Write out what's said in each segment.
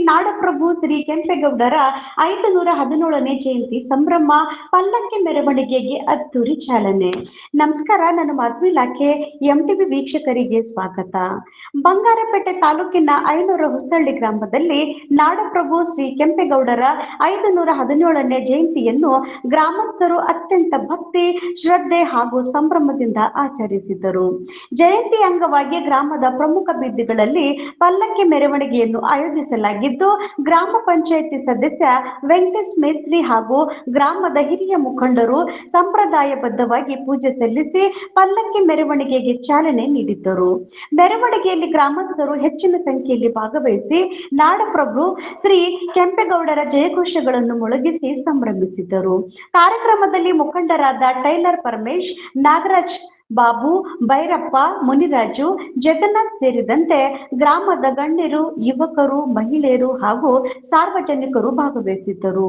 ನಾಡಪ್ರಭು ಶ್ರೀ ಕೆಂಪೇಗೌಡರ 517ನೇ ಜಯಂತಿ ಸಂಭ್ರಮ ಪಲ್ಲಕ್ಕಿ ಮೆರವಣಿಗೆಗೆ ಅದ್ದೂರಿ ಚಾಲನೆ. ನಮಸ್ಕಾರ, ನಾನು ಮಾಧವಿ ಇಲಾಖೆ ಎಂಟಿವಿ ವೀಕ್ಷಕರಿಗೆ ಸ್ವಾಗತ. ಬಂಗಾರಪೇಟೆ ತಾಲೂಕಿನ ಐನೂರ ಹೊಸಳ್ಳಿ ಗ್ರಾಮದಲ್ಲಿ ನಾಡಪ್ರಭು ಶ್ರೀ ಕೆಂಪೇಗೌಡರ 517ನೇ ಜಯಂತಿಯನ್ನು ಗ್ರಾಮಸ್ಥರು ಅತ್ಯಂತ ಭಕ್ತಿ, ಶ್ರದ್ಧೆ ಹಾಗೂ ಸಂಭ್ರಮದಿಂದ ಆಚರಿಸಿದರು. ಜಯಂತಿ ಅಂಗವಾಗಿ ಗ್ರಾಮದ ಪ್ರಮುಖ ಬೀದಿಗಳಲ್ಲಿ ಪಲ್ಲಕ್ಕಿ ಮೆರವಣಿಗೆಯನ್ನು ಆಯೋಜಿಸಲಾಗಿದ್ದು, ಗ್ರಾಮ ಪಂಚಾಯಿತಿ ಸದಸ್ಯ ವೆಂಕಟೇಶ್ ಮೇಸ್ತ್ರಿ ಹಾಗೂ ಗ್ರಾಮದ ಹಿರಿಯ ಮುಖಂಡರು ಸಂಪ್ರದಾಯಬದ್ಧವಾಗಿ ಪೂಜೆ ಸಲ್ಲಿಸಿ ಪಲ್ಲಕ್ಕಿ ಮೆರವಣಿಗೆಗೆ ಚಾಲನೆ ನೀಡಿದ್ದರು. ಮೆರವಣಿಗೆಯಲ್ಲಿ ಗ್ರಾಮಸ್ಥರು ಹೆಚ್ಚಿನ ಸಂಖ್ಯೆಯಲ್ಲಿ ಭಾಗವಹಿಸಿ ನಾಡಪ್ರಭು ಶ್ರೀ ಕೆಂಪೇಗೌಡರ ಜಯಘೋಷಗಳನ್ನು ಮೊಳಗಿಸಿ ಸಂಭ್ರಮಿಸಿದರು. ಕಾರ್ಯಕ್ರಮದಲ್ಲಿ ಮುಖಂಡರಾದ ಟೈಲರ್ ಪರಮೇಶ್, ನಾಗರಾಜ್, ಬಾಬು, ಭೈರಪ್ಪ, ಮುನಿರಾಜು, ಜಗನ್ನಾಥ್ ಸೇರಿದಂತೆ ಗ್ರಾಮದ ಗಣ್ಯರು, ಯುವಕರು, ಮಹಿಳೆಯರು ಹಾಗೂ ಸಾರ್ವಜನಿಕರು ಭಾಗವಹಿಸಿದ್ದರು.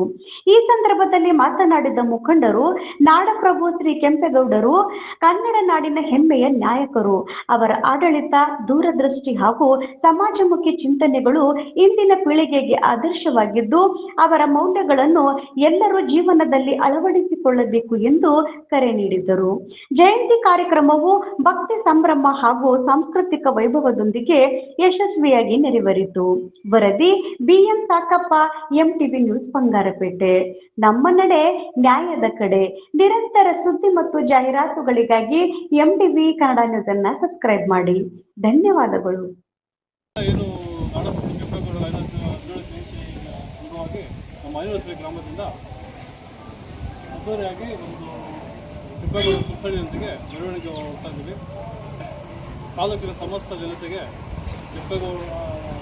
ಈ ಸಂದರ್ಭದಲ್ಲಿ ಮಾತನಾಡಿದ ಮುಖಂಡರು, ನಾಡಪ್ರಭು ಶ್ರೀ ಕೆಂಪೇಗೌಡರು ಕನ್ನಡ ನಾಡಿನ ಹೆಮ್ಮೆಯ ನಾಯಕರು. ಅವರ ಆಡಳಿತ, ದೂರದೃಷ್ಟಿ ಹಾಗೂ ಸಮಾಜಮುಖಿ ಚಿಂತನೆಗಳು ಇಂದಿನ ಪೀಳಿಗೆಗೆ ಆದರ್ಶವಾಗಿದ್ದು, ಅವರ ಮೌಲ್ಯಗಳನ್ನು ಎಲ್ಲರೂ ಜೀವನದಲ್ಲಿ ಅಳವಡಿಸಿಕೊಳ್ಳಬೇಕು ಎಂದು ಕರೆ ನೀಡಿದರು. ಜಯಂತಿ ಕಾರ್ಯಕ್ರಮವು ಭಕ್ತಿ, ಸಂಭ್ರಮ ಹಾಗೂ ಸಾಂಸ್ಕೃತಿಕ ವೈಭವದೊಂದಿಗೆ ಯಶಸ್ವಿಯಾಗಿ ನೆರವೇರಿತು. ವರದಿ ಬಿಎಂ ಸಾಕಪ್ಪ, ಎಂಟಿವಿ ನ್ಯೂಸ್, ಬಂಗಾರಪೇಟೆ. ನಮ್ಮ ನಡೆ ನ್ಯಾಯದ ಕಡೆ. ನಿರಂತರ ಸುದ್ದಿ ಮತ್ತು ಜಾಹೀರಾತುಗಳಿಗಾಗಿ ಎಂಟಿವಿ ಕನ್ನಡ ನ್ಯೂಸ್ ಅನ್ನು ಸಬ್ಸ್ಕ್ರೈಬ್ ಮಾಡಿ. ಧನ್ಯವಾದಗಳು. ಕೆಂಪೇಗೌಡ ಕುಲಕರ್ಣಿಯೊಂದಿಗೆ ಮೆರವಣಿಗೆ ಹೋಗ್ತಾ ಇದ್ದೀವಿ. ತಾಲೂಕಿನ ಸಮಸ್ತ ಜನತೆಗೆ ಕೆಂಪೇಗೌಡ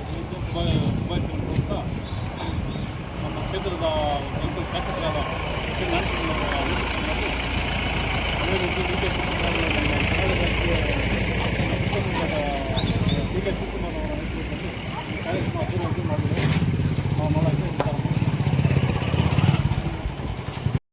ಶುಭಾಶಯಗಳನ್ನು ಕೊಡ್ತಾ ನಮ್ಮ ಕ್ಷೇತ್ರದ ಶಾಸಕರಾದ ಶ್ರೀ